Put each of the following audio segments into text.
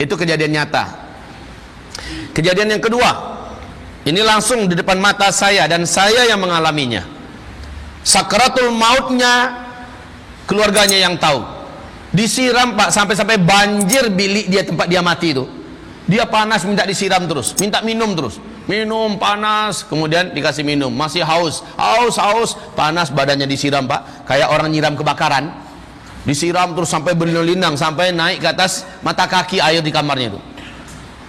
Itu kejadian nyata. Kejadian yang kedua, ini langsung di depan mata saya dan saya yang mengalaminya. Sakratul mautnya keluarganya yang tahu. Disiram Pak, sampai-sampai banjir bilik dia, tempat dia mati itu. Dia panas, minta disiram terus, minta minum terus. Minum panas, kemudian dikasih minum, masih haus, panas, badannya disiram Pak, kayak orang nyiram kebakaran. Disiram terus sampai berlinang-linang, sampai naik ke atas mata kaki air di kamarnya itu.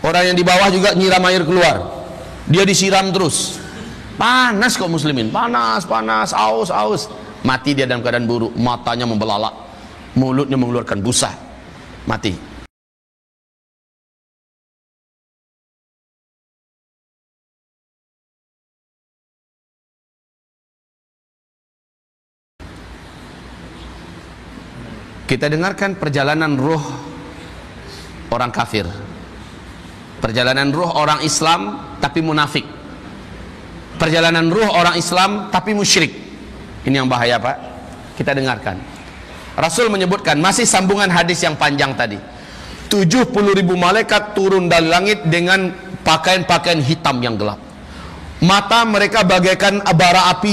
Orang yang di bawah juga nyiram air keluar, dia disiram terus. Panas kok muslimin, panas, haus. Mati dia dalam keadaan buruk, matanya membelalak, mulutnya mengeluarkan busa, mati. Kita dengarkan perjalanan ruh orang kafir, perjalanan ruh orang Islam tapi munafik, perjalanan ruh orang Islam tapi musyrik. Ini yang bahaya Pak. Kita dengarkan. Rasul menyebutkan, masih sambungan hadis yang panjang tadi, 70.000 malaikat turun dari langit dengan pakaian-pakaian hitam yang gelap. Mata mereka bagaikan bara api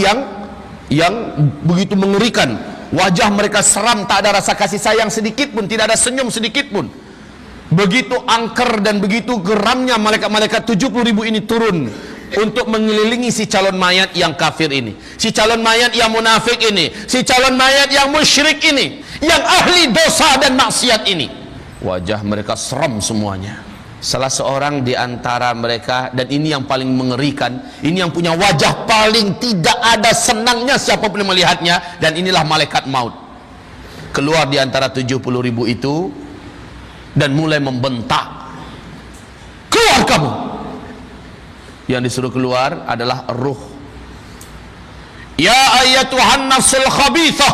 yang begitu mengerikan. Wajah mereka seram, tak ada rasa kasih sayang sedikit pun, tidak ada senyum sedikit pun. Begitu angker dan begitu geramnya malaikat-malaikat 70.000 ini turun untuk mengelilingi si calon mayat yang kafir ini, si calon mayat yang munafik ini, si calon mayat yang musyrik ini, yang ahli dosa dan maksiat ini. Wajah mereka seram semuanya. Salah seorang di antara mereka, dan ini yang paling mengerikan, ini yang punya wajah paling tidak ada senangnya siapapun yang melihatnya, dan inilah malaikat maut. Keluar di antara 70.000 itu dan mulai membentak, keluar kamu. Yang disuruh keluar adalah ruh. Ya ayyatuhan nafsul khabithah,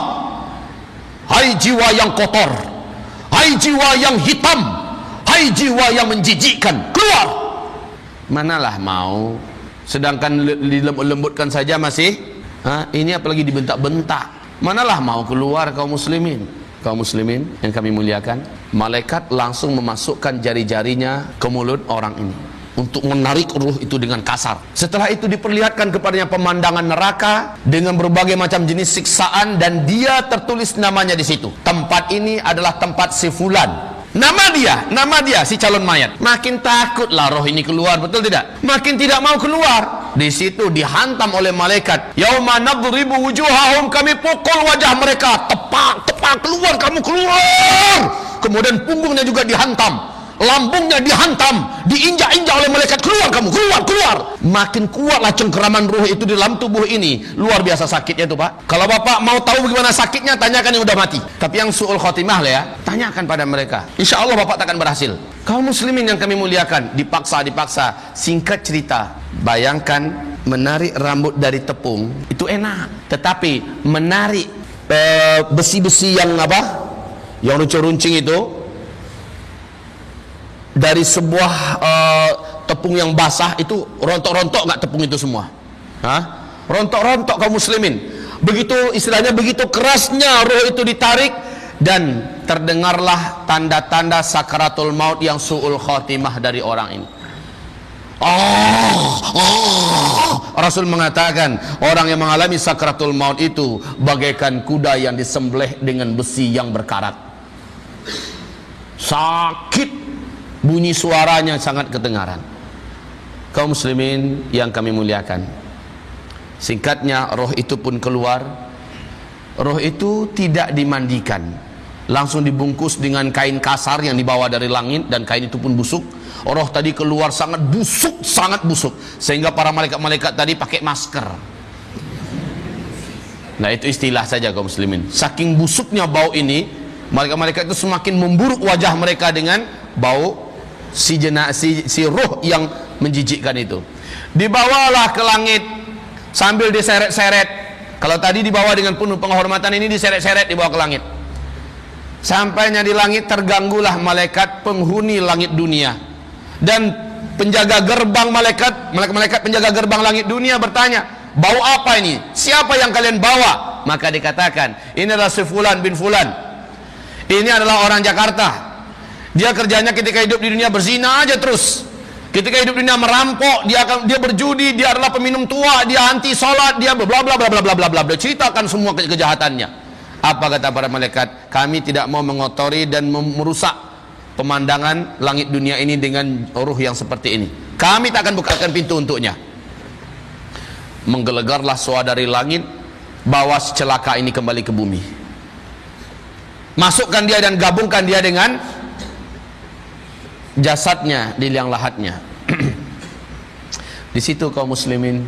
hai jiwa yang kotor, hai jiwa yang hitam, hai jiwa yang menjijikkan, keluar. Manalah mau, sedangkan dilembutkan saja masih, ini apalagi dibentak-bentak. Manalah mau keluar kaum muslimin. Kaum muslimin yang kami muliakan, malaikat langsung memasukkan jari-jarinya ke mulut orang ini untuk menarik ruh itu dengan kasar. Setelah itu diperlihatkan kepadanya pemandangan neraka dengan berbagai macam jenis siksaan, dan dia tertulis namanya di situ. Tempat ini adalah tempat si fulan. Nama dia si calon mayat. Makin takutlah roh ini keluar, betul tidak? Makin tidak mau keluar. Di situ dihantam oleh malaikat. Yauma nadribu wujuhahum, kami pukul wajah mereka, tepak, keluar kamu, keluar. Kemudian punggungnya juga dihantam, lambungnya dihantam, diinjak-injak oleh malaikat, keluar kamu, keluar. Makin kuatlah cengkeraman ruh itu di dalam tubuh ini. Luar biasa sakitnya itu Pak. Kalau Bapak mau tahu bagaimana sakitnya, tanyakan yang udah mati. Tapi yang su'ul khotimah lah ya, tanyakan pada mereka. Insya Allah Bapak takkan berhasil. Kaum muslimin yang kami muliakan, dipaksa. Singkat cerita, bayangkan menarik rambut dari tepung itu enak, tetapi menarik besi-besi yang yang runcing-runcing itu dari sebuah tepung yang basah, itu rontok-rontok nggak tepung itu semua? Rontok-rontok kaum muslimin. Begitu istilahnya, begitu kerasnya roh itu ditarik, dan terdengarlah tanda-tanda sakaratul maut yang su'ul khotimah dari orang ini. Rasul mengatakan, orang yang mengalami sakaratul maut itu bagaikan kuda yang disembelih dengan besi yang berkarat. Sakit, bunyi suaranya sangat kedengaran. Kaum muslimin yang kami muliakan, singkatnya roh itu pun keluar. Roh itu tidak dimandikan, langsung dibungkus dengan kain kasar yang dibawa dari langit, dan kain itu pun busuk. Roh tadi keluar sangat busuk, sehingga para malaikat-malaikat tadi pakai masker. Nah, itu istilah saja kaum muslimin. Saking busuknya bau ini, malaikat-malaikat itu semakin memburuk wajah mereka dengan bau si ruh yang menjijikkan itu. Dibawalah ke langit sambil diseret-seret. Kalau tadi dibawa dengan penuh penghormatan, ini diseret-seret dibawa ke langit. Sampainya di langit, terganggulah malaikat penghuni langit dunia. Dan penjaga gerbang malaikat penjaga gerbang langit dunia bertanya, bau apa ini? Siapa yang kalian bawa? Maka dikatakan, ini adalah si fulan bin fulan. Ini adalah orang Jakarta. Dia kerjanya ketika hidup di dunia berzina aja terus. Ketika hidup di dunia merampok, dia berjudi, dia adalah peminum tua, dia anti sholat, dia bla bla bla bla bla bla bla bla. Ceritakan semua kejahatannya. Apa kata para malaikat? Kami tidak mau mengotori dan merusak pemandangan langit dunia ini dengan ruh yang seperti ini. Kami tak akan bukakan pintu untuknya. Menggelegarlah suara dari langit, bawa celaka ini kembali ke bumi. Masukkan dia dan gabungkan dia dengan jasadnya di liang lahatnya. Di situ kaum muslimin,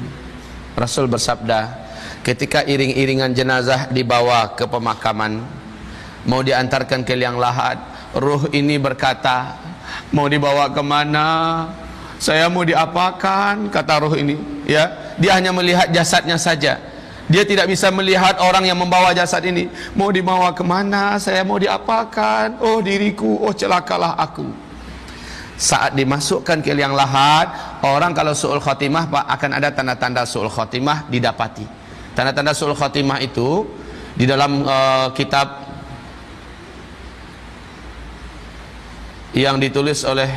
Rasul bersabda, ketika iring-iringan jenazah dibawa ke pemakaman, mau diantarkan ke liang lahat, ruh ini berkata, mau dibawa kemana? Saya mau diapakan? Kata ruh ini, ya, dia hanya melihat jasadnya saja. Dia tidak bisa melihat orang yang membawa jasad ini. Mau dibawa kemana? Saya mau diapakan? Oh diriku, oh celakalah aku. Saat dimasukkan ke liang lahat, orang kalau su'ul khotimah, Pak, akan ada tanda-tanda su'ul khotimah didapati. Tanda-tanda su'ul khotimah itu di dalam kitab yang ditulis oleh,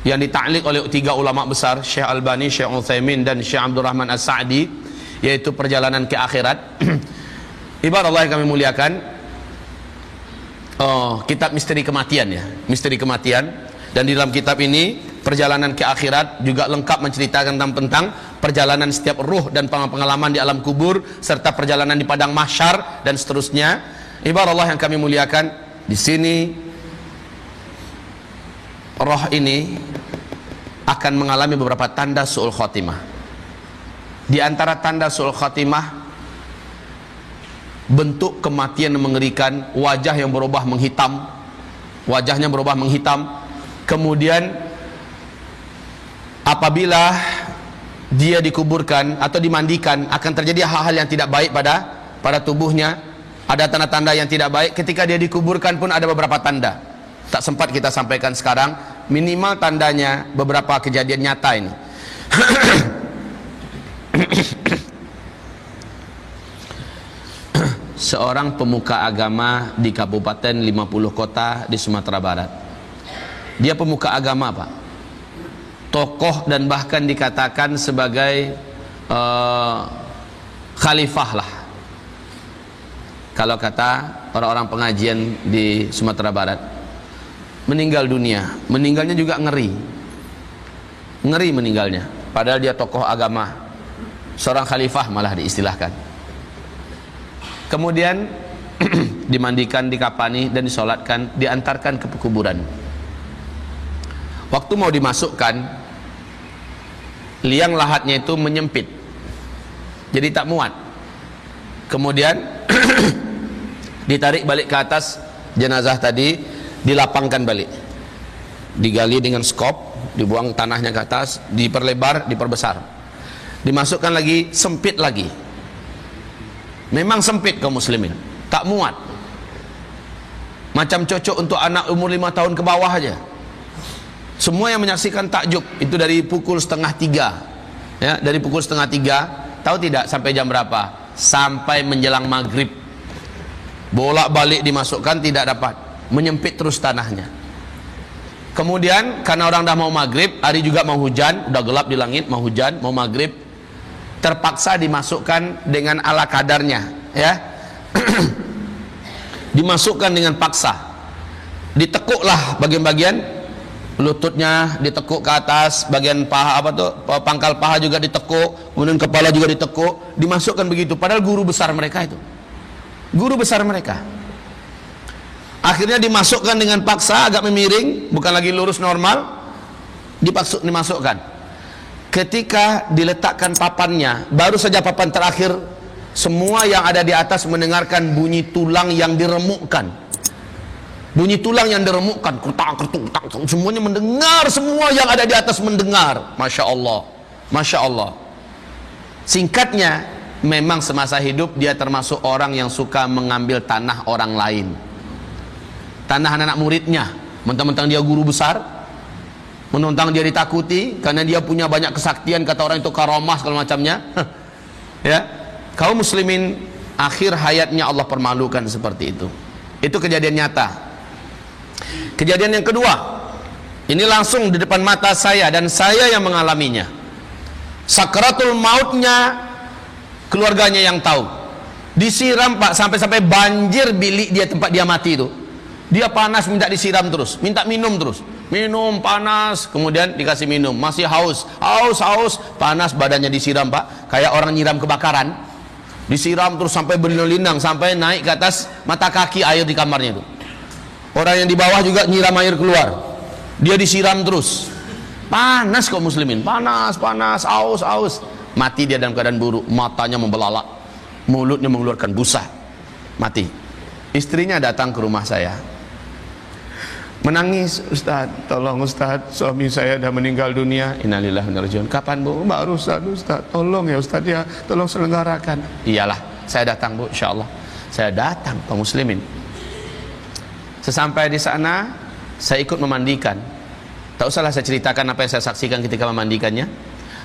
yang ditaklik oleh 3 ulama besar, Syekh Albani, Syekh Utsaimin dan Syekh Abdul Rahman As-Sa'di, yaitu perjalanan ke akhirat. Ibarat Allah yang kami muliakan, kitab misteri kematian, ya, misteri kematian. Dan di dalam kitab ini perjalanan ke akhirat juga lengkap menceritakan tentang perjalanan setiap ruh dan pengalaman di alam kubur serta perjalanan di padang mahsyar dan seterusnya. Ibarat Allah yang kami muliakan, di sini roh ini akan mengalami beberapa tanda su'ul khotimah. Di antara tanda su'ul khotimah, bentuk kematian yang mengerikan, wajah yang berubah menghitam, wajahnya berubah menghitam. Kemudian apabila dia dikuburkan atau dimandikan, akan terjadi hal-hal yang tidak baik pada tubuhnya. Ada tanda-tanda yang tidak baik. Ketika dia dikuburkan pun ada beberapa tanda. Tak sempat kita sampaikan sekarang. Minimal tandanya beberapa kejadian nyata ini. Seorang pemuka agama di kabupaten 50 kota di Sumatera Barat. Dia pemuka agama, Pak, tokoh dan bahkan dikatakan sebagai khalifah lah, kalau kata orang-orang pengajian di Sumatera Barat. Meninggal dunia. Meninggalnya juga ngeri meninggalnya, padahal dia tokoh agama, seorang khalifah malah diistilahkan. Kemudian dimandikan, dikapani dan disolatkan, diantarkan ke pekuburan. Waktu mau dimasukkan, liang lahatnya itu menyempit, jadi tak muat. Kemudian ditarik balik ke atas jenazah tadi, dilapangkan balik, digali dengan skop, dibuang tanahnya ke atas, diperlebar, diperbesar, dimasukkan lagi, sempit lagi. Memang sempit kaum muslimin, tak muat, macam cocok untuk anak umur 5 tahun ke bawah aja. Semua yang menyaksikan takjub. Itu dari pukul 2:30, ya, dari pukul 2:30. Tahu tidak sampai jam berapa? Sampai menjelang maghrib. Bolak-balik dimasukkan, tidak dapat, menyempit terus tanahnya. Kemudian karena orang dah mau maghrib, hari juga mau hujan, udah gelap di langit, mau hujan, mau maghrib, terpaksa dimasukkan dengan ala kadarnya, ya. Dimasukkan dengan paksa, ditekuklah bagian-bagian lututnya, ditekuk ke atas, bagian paha, pangkal paha juga ditekuk, kemudian kepala juga ditekuk, dimasukkan begitu. Padahal guru besar mereka itu, guru besar mereka. Akhirnya dimasukkan dengan paksa, agak memiring, bukan lagi lurus normal, dimasukkan. Ketika diletakkan papannya, baru saja papan terakhir, semua yang ada di atas mendengarkan bunyi tulang yang diremukkan. Bunyi tulang yang diremukkan, kertuk, semuanya mendengar, semua yang ada di atas mendengar. Masya Allah, Masya Allah. Singkatnya, memang semasa hidup dia termasuk orang yang suka mengambil tanah orang lain, tanah anak muridnya. Mentang-mentang dia guru besar, mentang-mentang dia ditakuti karena dia punya banyak kesaktian, kata orang itu karamah segala macamnya. Ya, kaum muslimin akhir hayatnya Allah permalukan seperti itu. Itu kejadian nyata. Kejadian yang kedua, ini langsung di depan mata saya dan saya yang mengalaminya. Sakratul mautnya keluarganya yang tahu. Disiram Pak, sampai-sampai banjir bilik dia, tempat dia mati itu. Dia panas, minta disiram terus, minta minum terus. Minum panas, kemudian dikasih minum, masih haus, panas, badannya disiram Pak, kayak orang nyiram kebakaran. Disiram terus sampai berlinang-linang, sampai naik ke atas mata kaki air di kamarnya itu. Orang yang di bawah juga nyiram air keluar. Dia disiram terus. Panas kok muslimin, panas, haus. Mati dia dalam keadaan buruk, matanya membelalak, mulutnya mengeluarkan busa, mati. Istrinya datang ke rumah saya, menangis, Ustaz, tolong Ustaz, suami saya dah meninggal dunia. Innalillahi wa inna ilaihi raji'un. Kapan Bu? Baru Ustaz, tolong ya Ustaz ya, tolong selenggarakan. Iyalah, saya datang Bu, insyaallah. Saya datang kaum muslimin. Sesampai di sana, saya ikut memandikan. Tak usahlah saya ceritakan apa yang saya saksikan ketika memandikannya.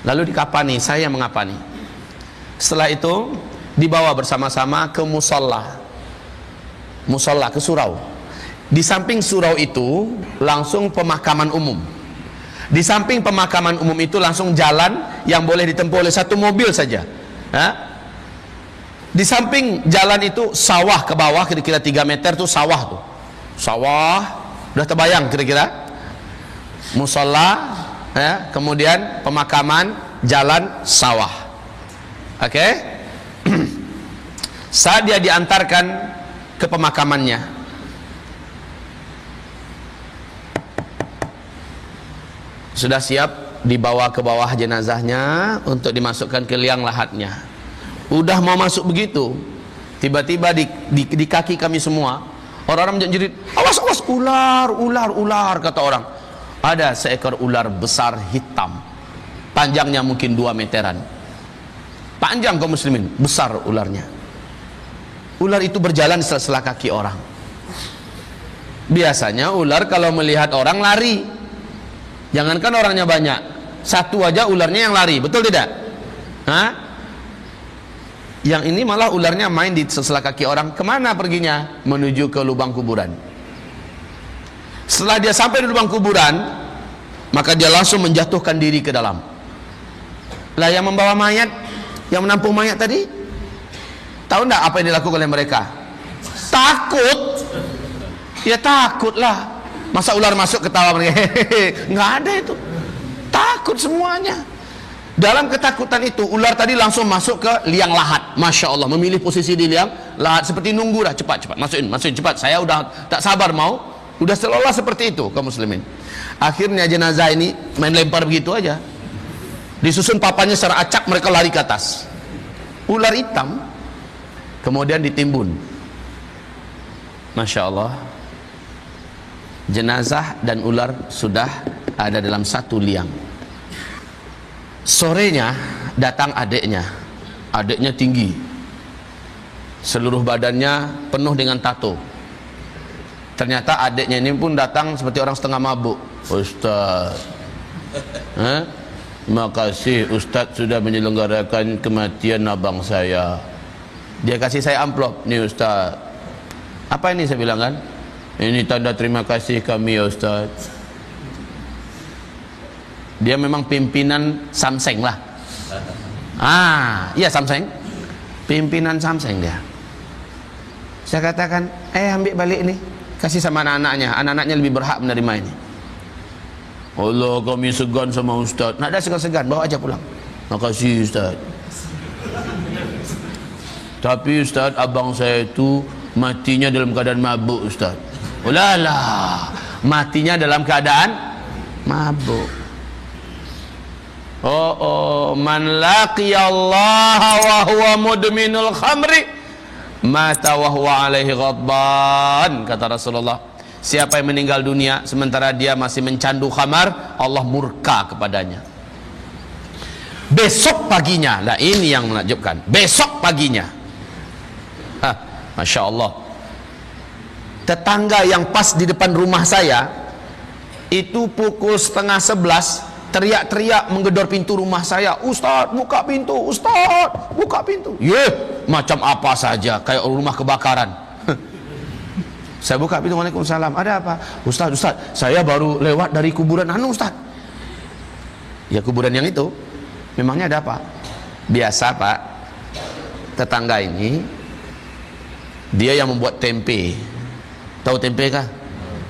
Lalu dikapani, saya mengapani. Setelah itu dibawa bersama-sama ke musola, ke surau. Di samping surau itu langsung pemakaman umum. Di samping pemakaman umum itu langsung jalan yang boleh ditempuh oleh satu mobil saja. Di samping jalan itu sawah ke bawah, kira-kira 3 meter tuh sawah tuh. Sawah, udah terbayang kira-kira. Musola, kemudian pemakaman, jalan, sawah. Oke? Saat dia diantarkan ke pemakamannya, sudah siap dibawa ke bawah jenazahnya untuk dimasukkan ke liang lahatnya. Udah mau masuk begitu, tiba-tiba di kaki kami semua orang-orang menjerit, awas ular, kata orang. Ada seekor ular besar hitam, panjangnya mungkin 2 meteran, panjang kaum muslimin, besar ularnya. Ular itu berjalan di sela-sela kaki orang. Biasanya ular kalau melihat orang lari, jangankan orangnya banyak, satu aja ularnya yang lari, betul tidak? Yang ini malah ularnya main di sela-sela kaki orang. Kemana perginya? Menuju ke lubang kuburan. Setelah dia sampai di lubang kuburan, maka dia langsung menjatuhkan diri ke dalam. Lah yang membawa mayat, yang menampung mayat tadi, tahu enggak apa yang dilakukan oleh mereka? Takut. Ya takutlah. Masa ular masuk ketawa mereka? Enggak ada itu. Takut semuanya. Dalam ketakutan itu, ular tadi langsung masuk ke liang lahat. Masya Allah, memilih posisi di liang lahat, seperti nunggu dah, cepat, masukin cepat. Saya udah tak sabar mau. Udah seolah seperti itu kaum muslimin. Akhirnya jenazah ini main lempar begitu aja, disusun papanya secara acak, mereka lari ke atas. Ular hitam kemudian ditimbun. Masya Allah, jenazah dan ular sudah ada dalam satu liang. Sorenya datang adiknya tinggi, seluruh badannya penuh dengan tato. Ternyata adiknya ini pun datang seperti orang setengah mabuk. Ustaz, terima kasih Ustaz sudah menyelenggarakan kematian abang saya. Dia kasih saya amplop, nih Ustaz. Apa ini saya bilang kan? Ini tanda terima kasih kami ya Ustaz. Dia memang pimpinan Samseng lah. Iya Samseng, pimpinan Samseng dia. Saya katakan, ambil balik nih, kasih sama anak-anaknya lebih berhak menerima ini. Allah, kami segan sama Ustaz. Nak ada segan-segan, bawa aja pulang. Makasih Ustaz. Tapi Ustaz, abang saya itu matinya dalam keadaan mabuk Ustaz. Ulalah, matinya dalam keadaan mabuk. Man laqiyallaha wa huwa mudminul khamri mata wa huwa alaihi ghadban, kata Rasulullah. Siapa yang meninggal dunia sementara dia masih mencandu khamar, Allah murka kepadanya. Besok paginya, lah ini yang menakjubkan, besok paginya, Masya Allah, tetangga yang pas di depan rumah saya itu pukul 10:30 teriak-teriak menggedor pintu rumah saya. Ustaz, buka pintu, Ustaz, buka pintu. Macam apa saja, kayak rumah kebakaran. Saya buka pintu, Waalaikumsalam. Ada apa? Ustaz, saya baru lewat dari kuburan Ustaz. Ya, kuburan yang itu. Memangnya ada apa? Biasa Pak, tetangga ini dia yang membuat tempe. Tahu tempe kah?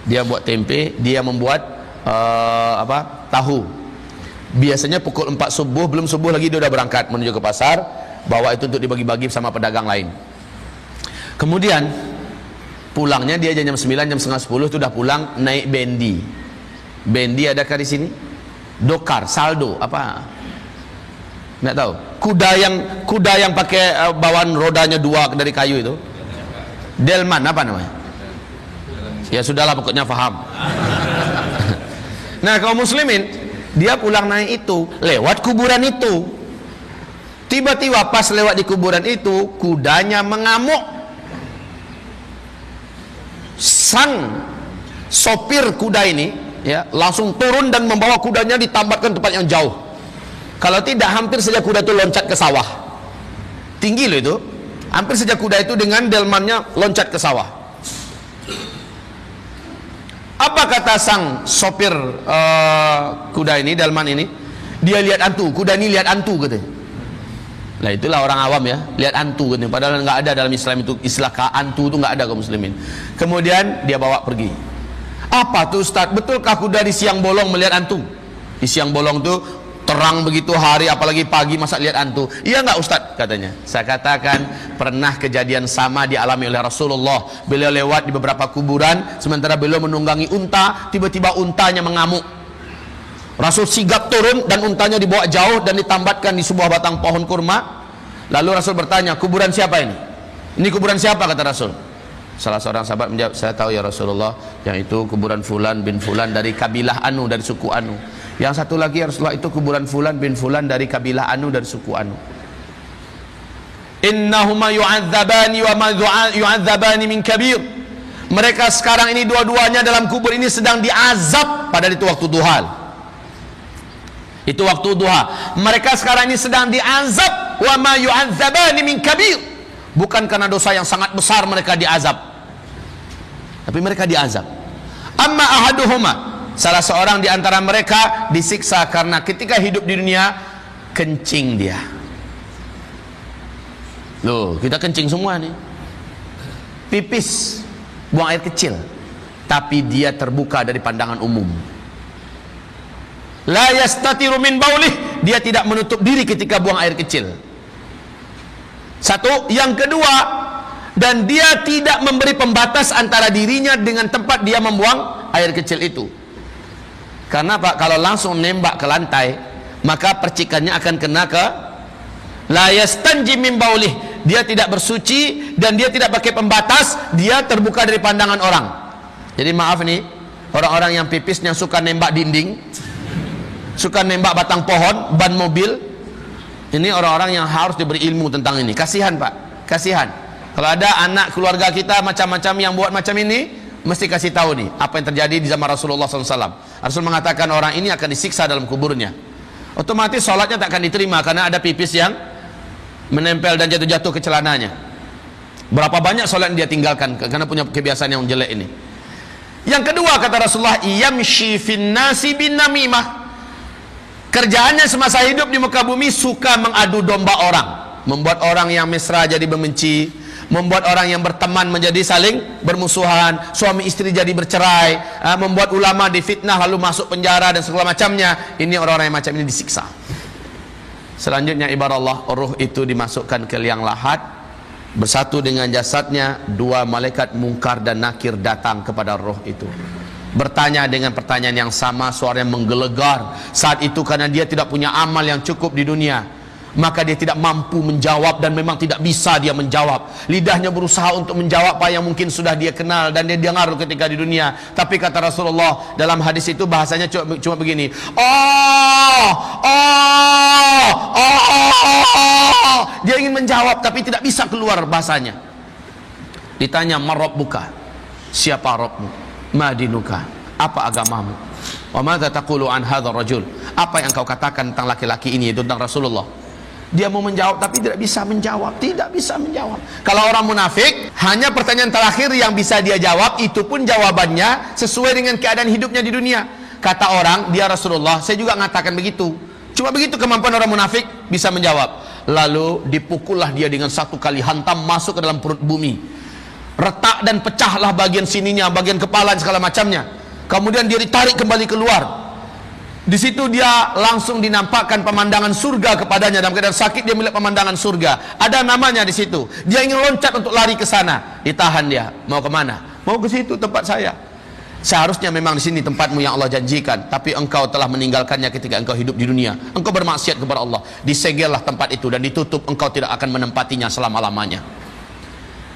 Dia buat tempe, dia membuat tahu. Biasanya pukul 4 subuh, belum subuh lagi dia udah berangkat menuju ke pasar, bawa itu untuk dibagi-bagi sama pedagang lain. Kemudian pulangnya dia jam 9, jam setengah 10 itu udah pulang naik bendi. Bendi adakah di sini? Dokar, saldo, apa? Nggak tahu. Kuda yang pakai bawaan rodanya 2 dari kayu itu. Delman, apa namanya? Ya sudahlah, pokoknya paham. Nah, kaum muslimin, dia pulang naik itu, lewat kuburan itu. Tiba-tiba pas lewat di kuburan itu, kudanya mengamuk. Sang sopir kuda ini ya langsung turun dan membawa kudanya ditambatkan tempat yang jauh. Kalau tidak, hampir saja kuda itu loncat ke sawah. Tinggi loh itu. Hampir saja kuda itu dengan delmannya loncat ke sawah. Apa kata sang sopir kuda ini, delman ini? Dia lihat hantu. Kuda ini lihat hantu katanya. Nah, itulah orang awam ya, lihat hantu katanya. Padahal nggak ada dalam Islam itu istilah hantu itu, nggak ada kaum muslimin. Kemudian dia bawa pergi. Apa tuh Ustaz? Betulkah kuda di siang bolong melihat hantu? Di siang bolong tuh terang begitu hari, apalagi pagi, masa lihat hantu? Iya nggak Ustaz? Katanya. Saya katakan, pernah kejadian sama dialami oleh Rasulullah. Beliau lewat di beberapa kuburan, sementara beliau menunggangi unta, tiba-tiba untanya mengamuk. Rasul sigap turun dan untanya dibawa jauh dan ditambatkan di sebuah batang pohon kurma. Lalu Rasul bertanya, kuburan siapa ini? Ini kuburan siapa? Kata Rasul. Salah seorang sahabat menjawab, saya tahu ya Rasulullah, yang itu kuburan Fulan bin Fulan dari kabilah Anu, dari suku Anu. Yang satu lagi ya Rasulullah, itu kuburan Fulan bin Fulan dari kabilah Anu, dari suku Anu. Innahuma yu'adzabani wa ma yu'adzabani min kabir. Mereka sekarang ini dua-duanya dalam kubur ini sedang diazab pada itu waktu duha. Itu waktu duha. Mereka sekarang ini sedang diazab, wa ma yu'adzabani min kabir. Bukan karena dosa yang sangat besar mereka diazab, tapi mereka diazab. Amma ahaduhuma, salah seorang di antara mereka disiksa karena ketika hidup di dunia kencing dia. Loh, kita kencing semua nih. Pipis, buang air kecil, tapi dia terbuka dari pandangan umum. La yastatiru min baulih, dia tidak menutup diri ketika buang air kecil. Satu, yang kedua, dan dia tidak memberi pembatas antara dirinya dengan tempat dia membuang air kecil itu. Karena Pak, kalau langsung nembak ke lantai, maka percikannya akan kena ke la yastanji min baulih. Dia tidak bersuci dan dia tidak pakai pembatas, dia terbuka dari pandangan orang. Jadi maaf nih, orang-orang yang pipisnya suka nembak dinding, suka nembak batang pohon, ban mobil. Ini orang-orang yang harus diberi ilmu tentang ini. Kasihan Pak, kasihan. Kalau ada anak keluarga kita macam-macam yang buat macam ini, mesti kasih tahu nih apa yang terjadi di zaman Rasulullah SAW. Rasul mengatakan orang ini akan disiksa dalam kuburnya. Otomatis sholatnya tak akan diterima karena ada pipis yang menempel dan jatuh-jatuh ke celananya. Berapa banyak sholat yang dia tinggalkan karena punya kebiasaan yang jelek ini. Yang kedua kata Rasulullah, yamshi fin nasi bin namimah. Kerjaannya semasa hidup di muka bumi suka mengadu domba orang, membuat orang yang mesra jadi membenci, membuat orang yang berteman menjadi saling bermusuhan, suami istri jadi bercerai, membuat ulama difitnah lalu masuk penjara dan segala macamnya. Ini orang-orang yang macam ini disiksa. Selanjutnya ibarat Allah, ruh itu dimasukkan ke liang lahat, bersatu dengan jasadnya. Dua malaikat mungkar dan nakir datang kepada roh itu, bertanya dengan pertanyaan yang sama, suaranya menggelegar. Saat itu karena dia tidak punya amal yang cukup di dunia, maka dia tidak mampu menjawab dan memang tidak bisa dia menjawab. Lidahnya berusaha untuk menjawab apa yang mungkin sudah dia kenal dan dia dengar ketika di dunia. Tapi kata Rasulullah dalam hadis itu bahasanya cuma begini, dia ingin menjawab tapi tidak bisa keluar bahasanya. Ditanya, "Man rabbuka?" Siapa Rabbmu? Madinuka, apa agamamu? Wa madza taqulu an hadzal rajul? Apa yang kau katakan tentang laki-laki ini, yaitu tentang Rasulullah? Dia mau menjawab tapi tidak bisa menjawab, tidak bisa menjawab. Kalau orang munafik, hanya pertanyaan terakhir yang bisa dia jawab, itu pun jawabannya sesuai dengan keadaan hidupnya di dunia. Kata orang, dia Rasulullah, saya juga mengatakan begitu. Cuma begitu kemampuan orang munafik, bisa menjawab. Lalu dipukullah dia dengan satu kali hantam masuk ke dalam perut bumi. Retak dan pecahlah bagian sininya, bagian kepala dan segala macamnya. Kemudian dia ditarik kembali keluar. Di situ dia langsung dinampakkan pemandangan surga kepadanya. Dalam keadaan sakit dia melihat pemandangan surga. Ada namanya di situ. Dia ingin loncat untuk lari ke sana. Ditahan dia. Mau kemana? Mau ke situ tempat saya. Seharusnya memang di sini tempatmu yang Allah janjikan. Tapi engkau telah meninggalkannya ketika engkau hidup di dunia. Engkau bermaksiat kepada Allah. Disegellah tempat itu dan ditutup. Engkau tidak akan menempatinya selama-lamanya.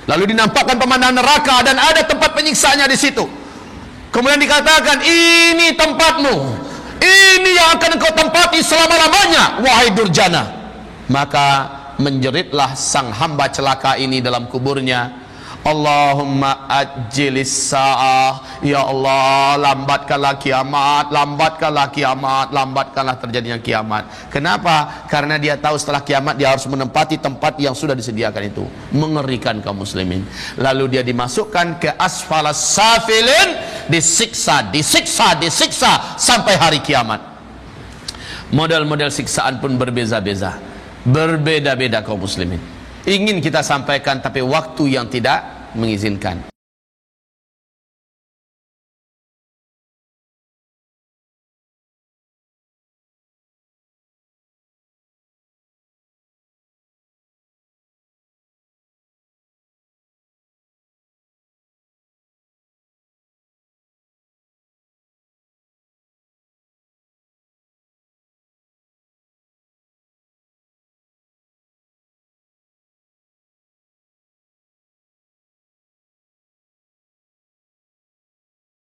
Lalu dinampakkan pemandangan neraka dan ada tempat penyiksaannya di situ. Kemudian dikatakan, ini tempatmu. Ini yang akan engkau tempati selama-lamanya, wahai durjana. Maka menjeritlah sang hamba celaka ini dalam kuburnya. Allahumma ajjilis sa'ah. Ya Allah, lambatkanlah kiamat, lambatkanlah kiamat, lambatkanlah terjadinya kiamat. Kenapa? Karena dia tahu setelah kiamat dia harus menempati tempat yang sudah disediakan itu. Mengerikan kaum muslimin. Lalu dia dimasukkan ke asfalas safilin, disiksa, disiksa, disiksa sampai hari kiamat. Model-model siksaan pun berbeza-beza, berbeda-beda kaum muslimin. Ingin kita sampaikan tapi waktu yang tidak mengizinkan.